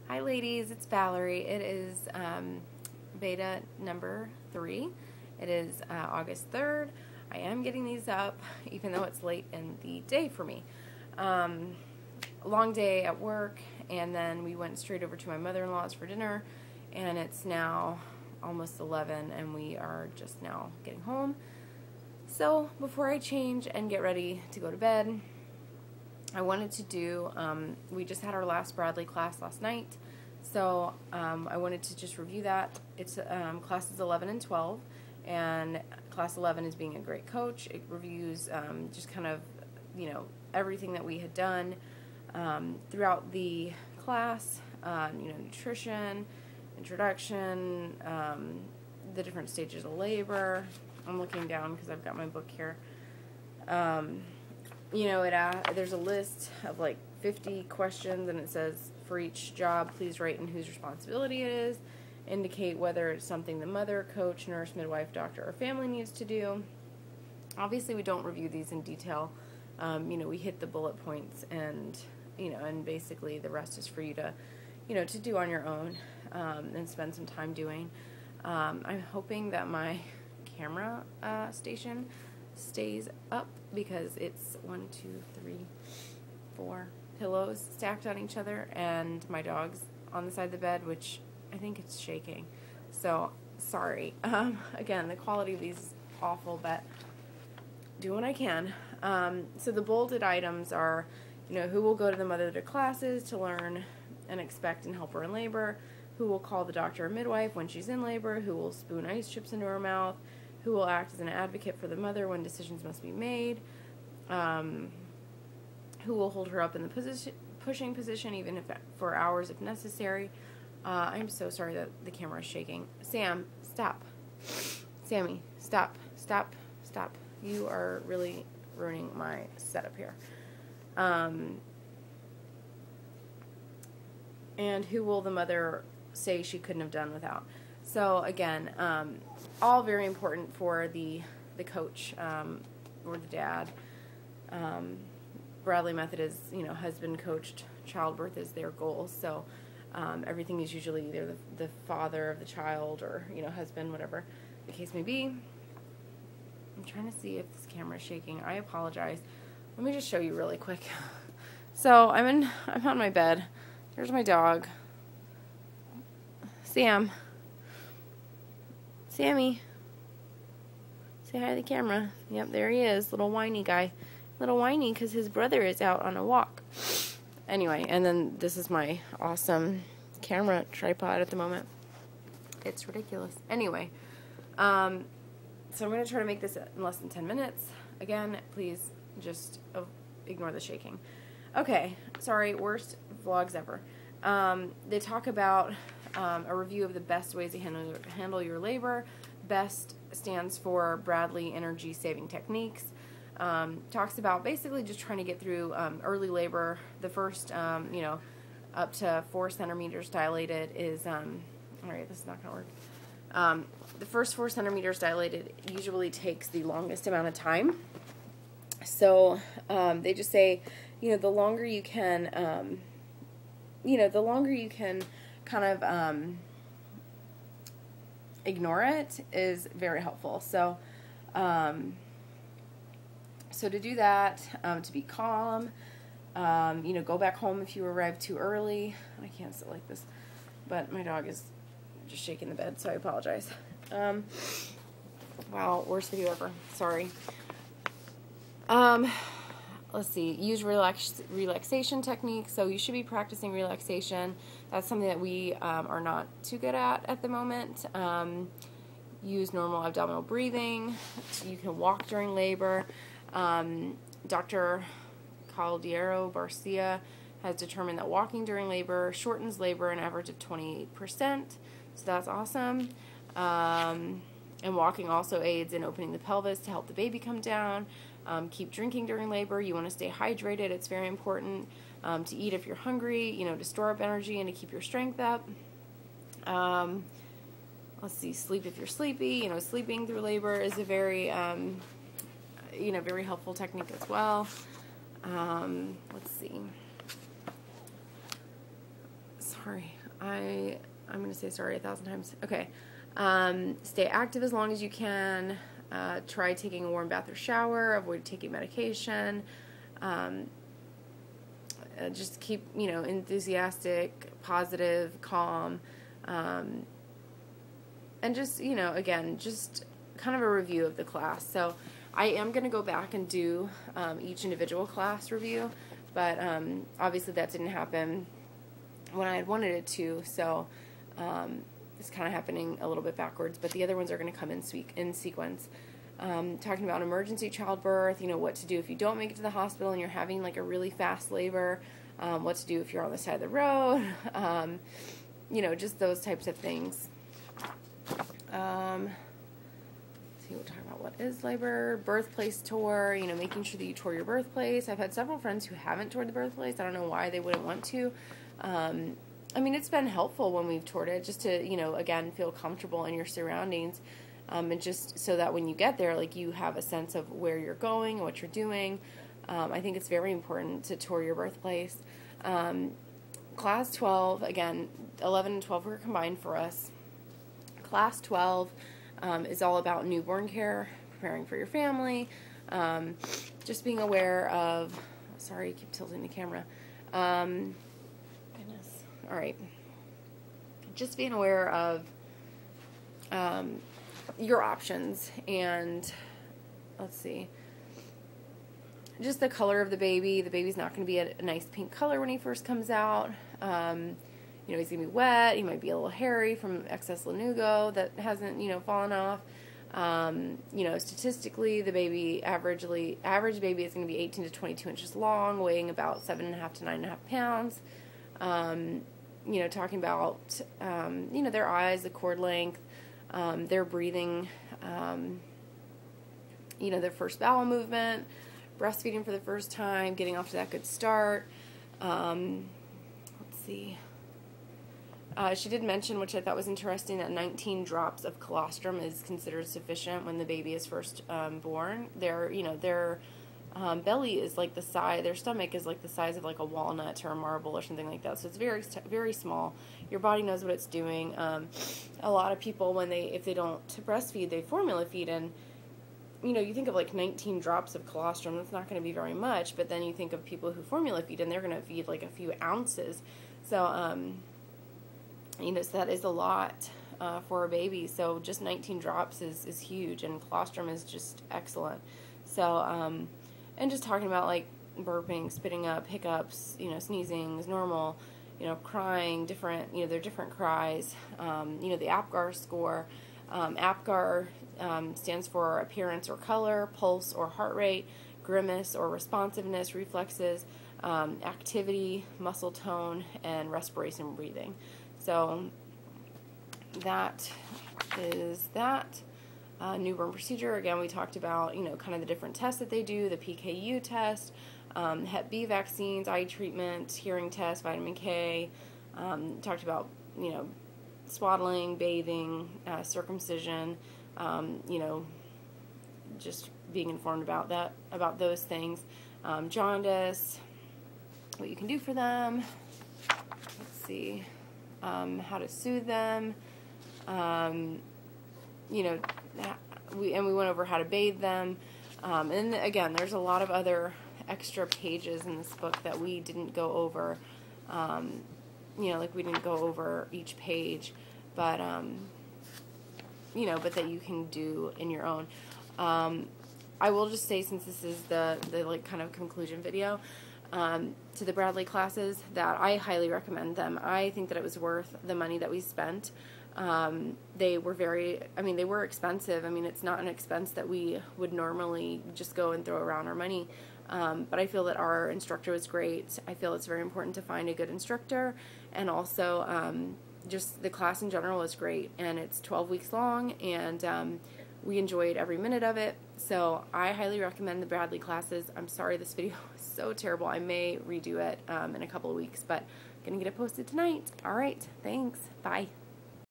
Hi ladies, it's Valerie. It is beta number 3. It is August 3rd. I am getting these up even though it's late in the day for me. Long day at work, and then we went straight over to my mother-in-law's for dinner, and it's now almost 11 and we are just now getting home. So before I change and get ready to go to bed, I wanted to do, we just had our last Bradley class last night, so I wanted to just review that. It's classes 11 and 12, and class 11 is being a great coach. It reviews just kind of, everything that we had done throughout the class, nutrition, introduction, the different stages of labor. I'm looking down because I've got my book here. There's a list of like 50 questions, and it says for each job, please write in whose responsibility it is, indicate whether it's something the mother, coach, nurse, midwife, doctor, or family needs to do. Obviously, we don't review these in detail. We hit the bullet points, and and basically the rest is for you to, to do on your own and spend some time doing. I'm hoping that my camera station stays up because it's 1, 2, 3, 4 pillows stacked on each other, and my dog's on the side of the bed, which I think it's shaking. So sorry. Again, the quality of these is awful, but do what I can. So the bolded items are, who will go to the mother to classes to learn and expect and help her in labor, who will call the doctor or midwife when she's in labor, who will spoon ice chips into her mouth, who will act as an advocate for the mother when decisions must be made, who will hold her up in the pushing position even if for hours if necessary. I'm so sorry that the camera is shaking. Sam, stop. Sammy, stop. Stop. Stop. You are really ruining my setup here. And who will the mother say she couldn't have done without? So again, all very important for the coach or the dad. Bradley method is, husband coached childbirth is their goal. So everything is usually either the father of the child or, husband, whatever the case may be. I'm trying to see if this camera is shaking. I apologize. Let me just show you really quick. So I'm on my bed. There's my dog. Sammy. Say hi to the camera. Yep, there he is. Little whiny guy. Little whiny because his brother is out on a walk. Anyway, and then this is my awesome camera tripod at the moment. It's ridiculous. Anyway, so I'm going to try to make this in less than 10 minutes. Again, please just ignore the shaking. Okay, sorry, worst vlogs ever. They talk about a review of the best ways to handle your labor. BEST stands for Bradley Energy Saving Techniques. Talks about basically just trying to get through early labor. The first, up to 4 centimeters dilated is, alright, this is not going to work. The first 4 centimeters dilated usually takes the longest amount of time. So they just say, the longer you can, kind of ignore it is very helpful. So, so to do that, to be calm, go back home if you arrive too early. I can't sit like this, but my dog is just shaking the bed, so I apologize. Wow, worst video ever. Sorry. Let's see. Use relaxation techniques. So you should be practicing relaxation. That's something that we are not too good at the moment. Use normal abdominal breathing. You can walk during labor. Dr. Caldiero Barcia has determined that walking during labor shortens labor an average of 28%. So that's awesome. And walking also aids in opening the pelvis to help the baby come down. Keep drinking during labor. You want to stay hydrated. It's very important to eat if you're hungry, to store up energy and to keep your strength up. Let's see, sleep if you're sleepy. Sleeping through labor is a very, very helpful technique as well. Let's see. Sorry. sorry. I'm going to say sorry 1,000 times. Okay. Stay active as long as you can. Try taking a warm bath or shower. Avoid taking medication. Just keep, enthusiastic, positive, calm. And just, again, just kind of a review of the class. So I am going to go back and do each individual class review. But obviously that didn't happen when I had wanted it to. So it's kind of happening a little bit backwards, but the other ones are going to come in sequence. Talking about emergency childbirth, what to do if you don't make it to the hospital and you're having like a really fast labor, what to do if you're on the side of the road, just those types of things. We'll talk about what is labor, birthplace tour, making sure that you tour your birthplace. I've had several friends who haven't toured the birthplace. I don't know why they wouldn't want to. It's been helpful when we've toured it just to, again, feel comfortable in your surroundings, and just so that when you get there, like, you have a sense of where you're going, what you're doing. I think it's very important to tour your birthplace. Class 12, again, 11 and 12 were combined for us. Class 12 is all about newborn care, preparing for your family, just being aware of, sorry, I keep tilting the camera, goodness, all right, just being aware of your options, and let's see, just the color of the baby. The baby's not going to be a nice pink color when he first comes out. He's going to be wet. He might be a little hairy from excess lanugo that hasn't, fallen off. Statistically, the baby, average baby is going to be 18 to 22 inches long, weighing about 7.5 to 9.5 pounds. Talking about, their eyes, the cord length, their breathing, their first bowel movement, breastfeeding for the first time, getting off to that good start. Let's see. She did mention, which I thought was interesting, that 19 drops of colostrum is considered sufficient when the baby is first born. Their belly is like the size, their stomach is like the size of like a walnut or a marble or something like that. So it's very, very small. Your body knows what it's doing. A lot of people, if they don't breastfeed, they formula feed, and you think of like 19 drops of colostrum. That's not going to be very much. But then you think of people who formula feed, and they're going to feed like a few ounces. So so that is a lot for a baby. So just 19 drops is huge, and colostrum is just excellent. So, and just talking about like burping, spitting up, hiccups, sneezing is normal, crying, different, they're different cries, the APGAR score. APGAR stands for appearance or color, pulse or heart rate, grimace or responsiveness, reflexes, activity, muscle tone, and respiration and breathing. So that is that. Newborn procedure, again, we talked about, kind of the different tests that they do, the PKU test, Hep B vaccines, eye treatment, hearing test, vitamin K, talked about, swaddling, bathing, circumcision, just being informed about those things, jaundice, what you can do for them, let's see, how to soothe them, we went over how to bathe them, and again, there's a lot of other extra pages in this book that we didn't go over, we didn't go over each page, but but that you can do in your own. I will just say, since this is the like kind of conclusion video to the Bradley classes, that I highly recommend them. I think that it was worth the money that we spent. They were they were expensive. It's not an expense that we would normally just go and throw around our money. But I feel that our instructor was great. I feel it's very important to find a good instructor, and also just the class in general is great, and it's 12 weeks long, and we enjoyed every minute of it. So I highly recommend the Bradley classes. I'm sorry this video was so terrible. I may redo it in a couple of weeks, but I'm gonna get it posted tonight. All right, thanks. Bye.